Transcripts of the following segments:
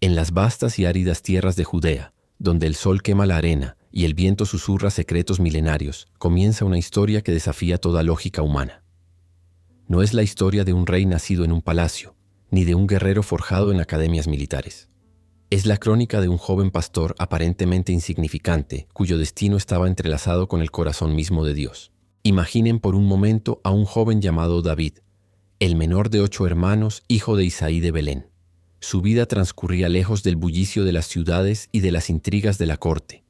En las vastas y áridas tierras de Judea, donde el sol quema la arena y el viento susurra secretos milenarios, comienza una historia que desafía toda lógica humana. No es la historia de un rey nacido en un palacio, ni de un guerrero forjado en academias militares. Es la crónica de un joven pastor aparentemente insignificante, cuyo destino estaba entrelazado con el corazón mismo de Dios. Imaginen por un momento a un joven llamado David, el menor de 8 hermanos, hijo de Isaí de Belén. Su vida transcurría lejos del bullicio de las ciudades y de las intrigas de la corte.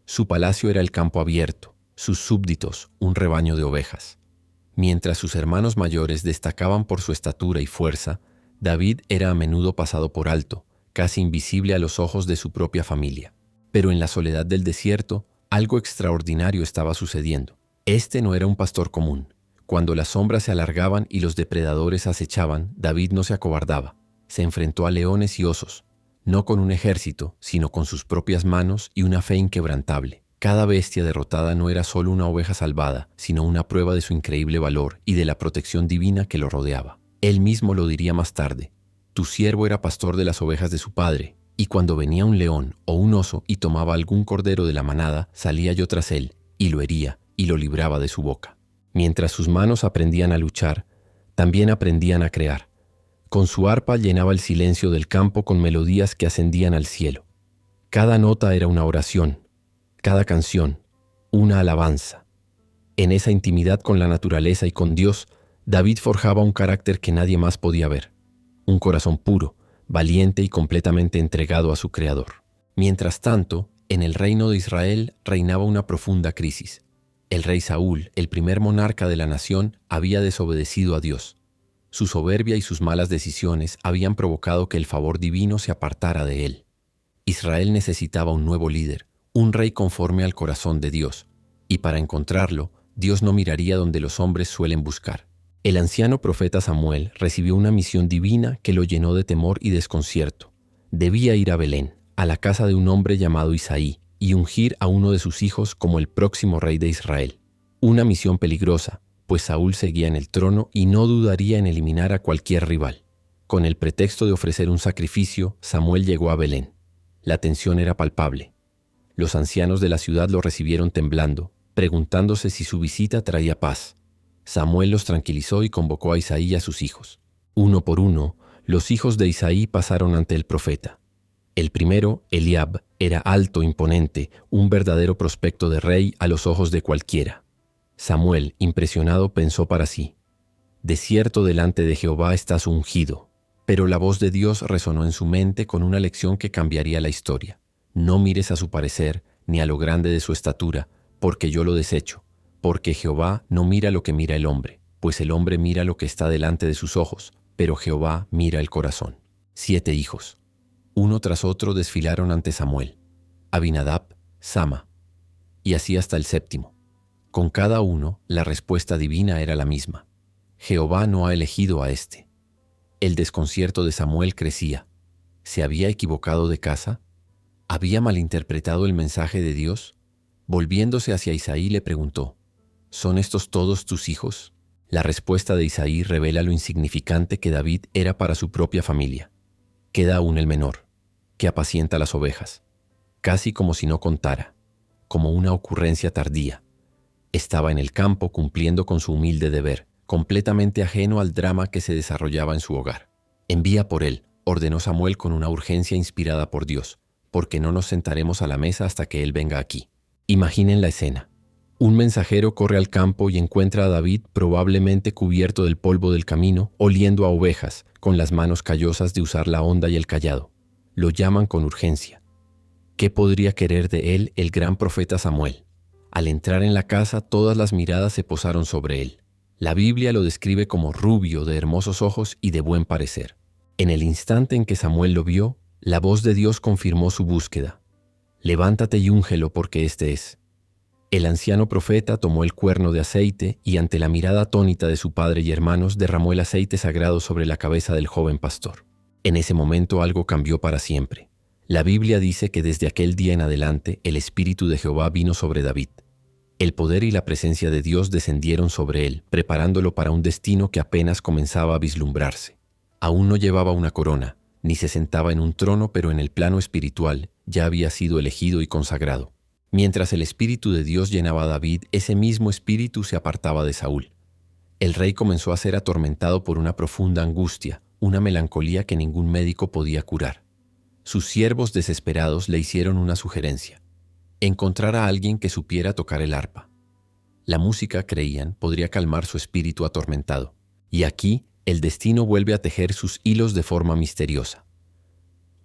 Su palacio era el campo abierto, sus súbditos un rebaño de ovejas. Mientras sus hermanos mayores destacaban por su estatura y fuerza, David era a menudo pasado por alto, casi invisible a los ojos de su propia familia. Pero en la soledad del desierto, algo extraordinario estaba sucediendo. Este no era un pastor común. Cuando las sombras se alargaban y los depredadores acechaban, David no se acobardaba. Se enfrentó a leones y osos, no con un ejército, sino con sus propias manos y una fe inquebrantable. Cada bestia derrotada no era solo una oveja salvada, sino una prueba de su increíble valor y de la protección divina que lo rodeaba. Él mismo lo diría más tarde: tu siervo era pastor de las ovejas de su padre, y cuando venía un león o un oso y tomaba algún cordero de la manada, salía yo tras él, y lo hería, y lo libraba de su boca. Mientras sus manos aprendían a luchar, también aprendían a crear. Con su arpa llenaba el silencio del campo con melodías que ascendían al cielo. Cada nota era una oración, cada canción, una alabanza. En esa intimidad con la naturaleza y con Dios, David forjaba un carácter que nadie más podía ver. Un corazón puro, valiente y completamente entregado a su Creador. Mientras tanto, en el reino de Israel reinaba una profunda crisis. El rey Saúl, el primer monarca de la nación, había desobedecido a Dios. Su soberbia y sus malas decisiones habían provocado que el favor divino se apartara de él. Israel necesitaba un nuevo líder, un rey conforme al corazón de Dios, y para encontrarlo, Dios no miraría donde los hombres suelen buscar. El anciano profeta Samuel recibió una misión divina que lo llenó de temor y desconcierto. Debía ir a Belén, a la casa de un hombre llamado Isaí, y ungir a uno de sus hijos como el próximo rey de Israel. Una misión peligrosa, pues Saúl seguía en el trono y no dudaría en eliminar a cualquier rival. Con el pretexto de ofrecer un sacrificio, Samuel llegó a Belén. La tensión era palpable. Los ancianos de la ciudad lo recibieron temblando, preguntándose si su visita traía paz. Samuel los tranquilizó y convocó a Isaí y a sus hijos. Uno por uno, los hijos de Isaí pasaron ante el profeta. El primero, Eliab, era alto, imponente, un verdadero prospecto de rey a los ojos de cualquiera. Samuel, impresionado, pensó para sí: de cierto delante de Jehová está su ungido. Pero la voz de Dios resonó en su mente con una lección que cambiaría la historia. No mires a su parecer, ni a lo grande de su estatura, porque yo lo desecho. Porque Jehová no mira lo que mira el hombre, pues el hombre mira lo que está delante de sus ojos, pero Jehová mira el corazón. 7 hijos. Uno tras otro desfilaron ante Samuel: Abinadab, Sama, y así hasta el 7. Con cada uno, la respuesta divina era la misma: Jehová no ha elegido a este. El desconcierto de Samuel crecía. ¿Se había equivocado de casa? ¿Había malinterpretado el mensaje de Dios? Volviéndose hacia Isaí le preguntó: ¿son estos todos tus hijos? La respuesta de Isaí revela lo insignificante que David era para su propia familia. Queda aún el menor, que apacienta las ovejas, casi como si no contara, como una ocurrencia tardía. Estaba en el campo cumpliendo con su humilde deber, completamente ajeno al drama que se desarrollaba en su hogar. Envía por él, ordenó Samuel con una urgencia inspirada por Dios, porque no nos sentaremos a la mesa hasta que él venga aquí. Imaginen la escena. Un mensajero corre al campo y encuentra a David probablemente cubierto del polvo del camino, oliendo a ovejas, con las manos callosas de usar la honda y el cayado. Lo llaman con urgencia. ¿Qué podría querer de él el gran profeta Samuel? Al entrar en la casa, todas las miradas se posaron sobre él. La Biblia lo describe como rubio, de hermosos ojos y de buen parecer. En el instante en que Samuel lo vio, la voz de Dios confirmó su búsqueda. Levántate y úngelo porque este es. El anciano profeta tomó el cuerno de aceite y ante la mirada atónita de su padre y hermanos derramó el aceite sagrado sobre la cabeza del joven pastor. En ese momento algo cambió para siempre. La Biblia dice que desde aquel día en adelante el Espíritu de Jehová vino sobre David. El poder y la presencia de Dios descendieron sobre él, preparándolo para un destino que apenas comenzaba a vislumbrarse. Aún no llevaba una corona, ni se sentaba en un trono, pero en el plano espiritual ya había sido elegido y consagrado. Mientras el Espíritu de Dios llenaba a David, ese mismo Espíritu se apartaba de Saúl. El rey comenzó a ser atormentado por una profunda angustia, una melancolía que ningún médico podía curar. Sus siervos desesperados le hicieron una sugerencia: encontrar a alguien que supiera tocar el arpa. La música, creían, podría calmar su espíritu atormentado. Y aquí, el destino vuelve a tejer sus hilos de forma misteriosa.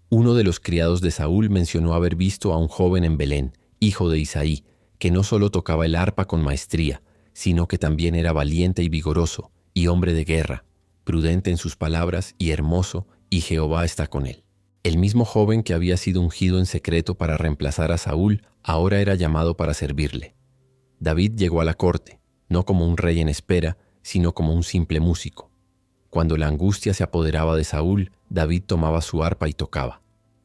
Uno de los criados de Saúl mencionó haber visto a un joven en Belén, hijo de Isaí, que no solo tocaba el arpa con maestría, sino que también era valiente y vigoroso, y hombre de guerra, prudente en sus palabras y hermoso, y Jehová está con él. El mismo joven que había sido ungido en secreto para reemplazar a Saúl, ahora era llamado para servirle. David llegó a la corte, no como un rey en espera, sino como un simple músico. Cuando la angustia se apoderaba de Saúl, David tomaba su arpa y tocaba.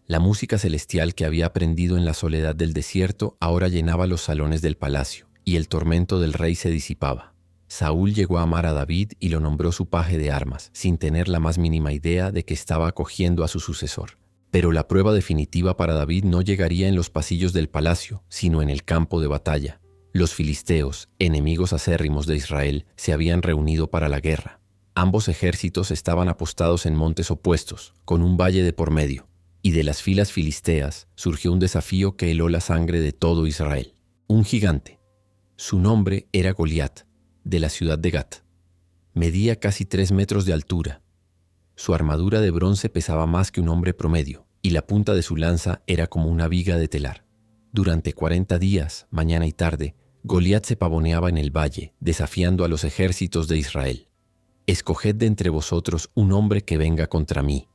La música celestial que había aprendido en la soledad del desierto ahora llenaba los salones del palacio, y el tormento del rey se disipaba. Saúl llegó a amar a David y lo nombró su paje de armas, sin tener la más mínima idea de que estaba acogiendo a su sucesor. Pero la prueba definitiva para David no llegaría en los pasillos del palacio, sino en el campo de batalla. Los filisteos, enemigos acérrimos de Israel, se habían reunido para la guerra. Ambos ejércitos estaban apostados en montes opuestos, con un valle de por medio. Y de las filas filisteas surgió un desafío que heló la sangre de todo Israel. Un gigante. Su nombre era Goliat, de la ciudad de Gat. Medía casi 3 metros de altura. Su armadura de bronce pesaba más que un hombre promedio, y la punta de su lanza era como una viga de telar. Durante 40 días, mañana y tarde, Goliat se pavoneaba en el valle, desafiando a los ejércitos de Israel. Escoged de entre vosotros un hombre que venga contra mí.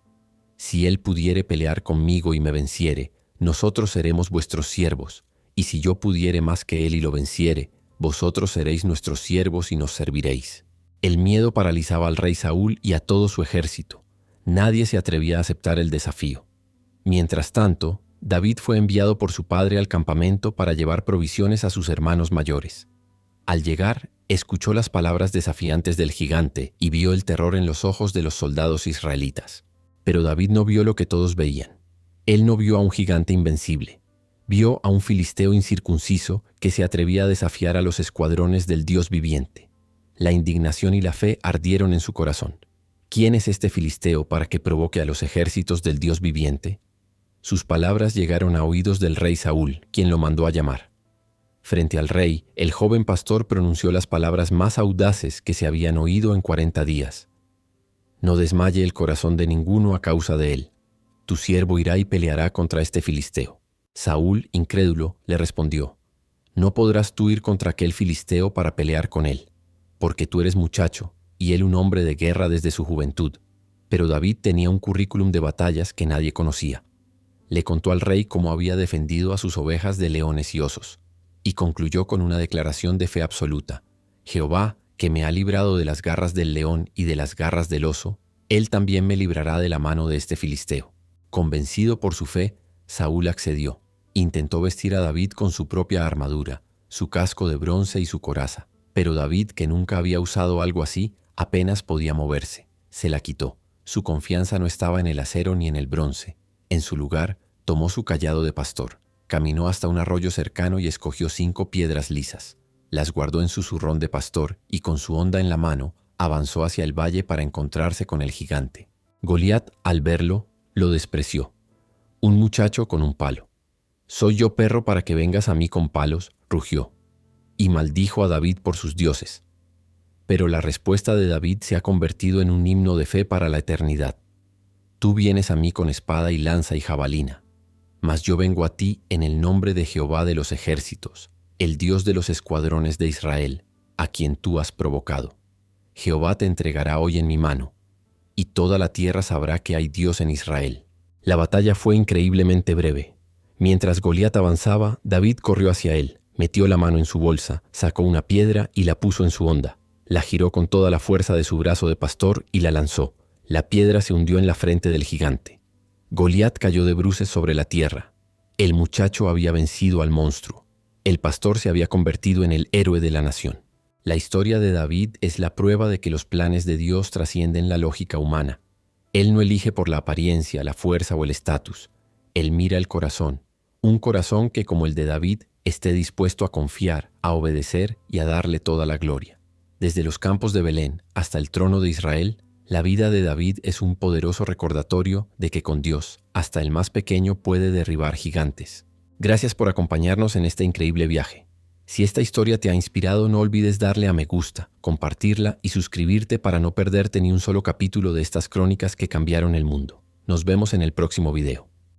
Si él pudiere pelear conmigo y me venciere, nosotros seremos vuestros siervos, y si yo pudiere más que él y lo venciere, vosotros seréis nuestros siervos y nos serviréis. El miedo paralizaba al rey Saúl y a todo su ejército. Nadie se atrevía a aceptar el desafío. Mientras tanto, David fue enviado por su padre al campamento para llevar provisiones a sus hermanos mayores. Al llegar, escuchó las palabras desafiantes del gigante y vio el terror en los ojos de los soldados israelitas. Pero David no vio lo que todos veían. Él no vio a un gigante invencible. Vio a un filisteo incircunciso que se atrevía a desafiar a los escuadrones del Dios viviente. La indignación y la fe ardieron en su corazón. ¿Quién es este filisteo para que provoque a los ejércitos del Dios viviente? Sus palabras llegaron a oídos del rey Saúl, quien lo mandó a llamar. Frente al rey, el joven pastor pronunció las palabras más audaces que se habían oído en 40 días. No desmaye el corazón de ninguno a causa de él. Tu siervo irá y peleará contra este filisteo. Saúl, incrédulo, le respondió: No podrás tú ir contra aquel filisteo para pelear con él, porque tú eres muchacho, y él un hombre de guerra desde su juventud. Pero David tenía un currículum de batallas que nadie conocía. Le contó al rey cómo había defendido a sus ovejas de leones y osos, y concluyó con una declaración de fe absoluta: Jehová, que me ha librado de las garras del león y de las garras del oso, él también me librará de la mano de este filisteo. Convencido por su fe, Saúl accedió. Intentó vestir a David con su propia armadura, su casco de bronce y su coraza. Pero David, que nunca había usado algo así, apenas podía moverse. Se la quitó. Su confianza no estaba en el acero ni en el bronce. En su lugar, tomó su cayado de pastor, caminó hasta un arroyo cercano y escogió 5 piedras lisas. Las guardó en su zurrón de pastor y con su honda en la mano, avanzó hacia el valle para encontrarse con el gigante. Goliat, al verlo, lo despreció. Un muchacho con un palo. ¿Soy yo perro para que vengas a mí con palos?, rugió. Y maldijo a David por sus dioses. Pero la respuesta de David se ha convertido en un himno de fe para la eternidad. Tú vienes a mí con espada y lanza y jabalina, mas yo vengo a ti en el nombre de Jehová de los ejércitos, el Dios de los escuadrones de Israel, a quien tú has provocado. Jehová te entregará hoy en mi mano, y toda la tierra sabrá que hay Dios en Israel. La batalla fue increíblemente breve. Mientras Goliat avanzaba, David corrió hacia él, metió la mano en su bolsa, sacó una piedra y la puso en su honda. La giró con toda la fuerza de su brazo de pastor y la lanzó. La piedra se hundió en la frente del gigante. Goliat cayó de bruces sobre la tierra. El muchacho había vencido al monstruo. El pastor se había convertido en el héroe de la nación. La historia de David es la prueba de que los planes de Dios trascienden la lógica humana. Él no elige por la apariencia, la fuerza o el estatus. Él mira el corazón, un corazón que, como el de David, esté dispuesto a confiar, a obedecer y a darle toda la gloria. Desde los campos de Belén hasta el trono de Israel, la vida de David es un poderoso recordatorio de que con Dios, hasta el más pequeño puede derribar gigantes. Gracias por acompañarnos en este increíble viaje. Si esta historia te ha inspirado, no olvides darle a me gusta, compartirla y suscribirte para no perderte ni un solo capítulo de estas crónicas que cambiaron el mundo. Nos vemos en el próximo video.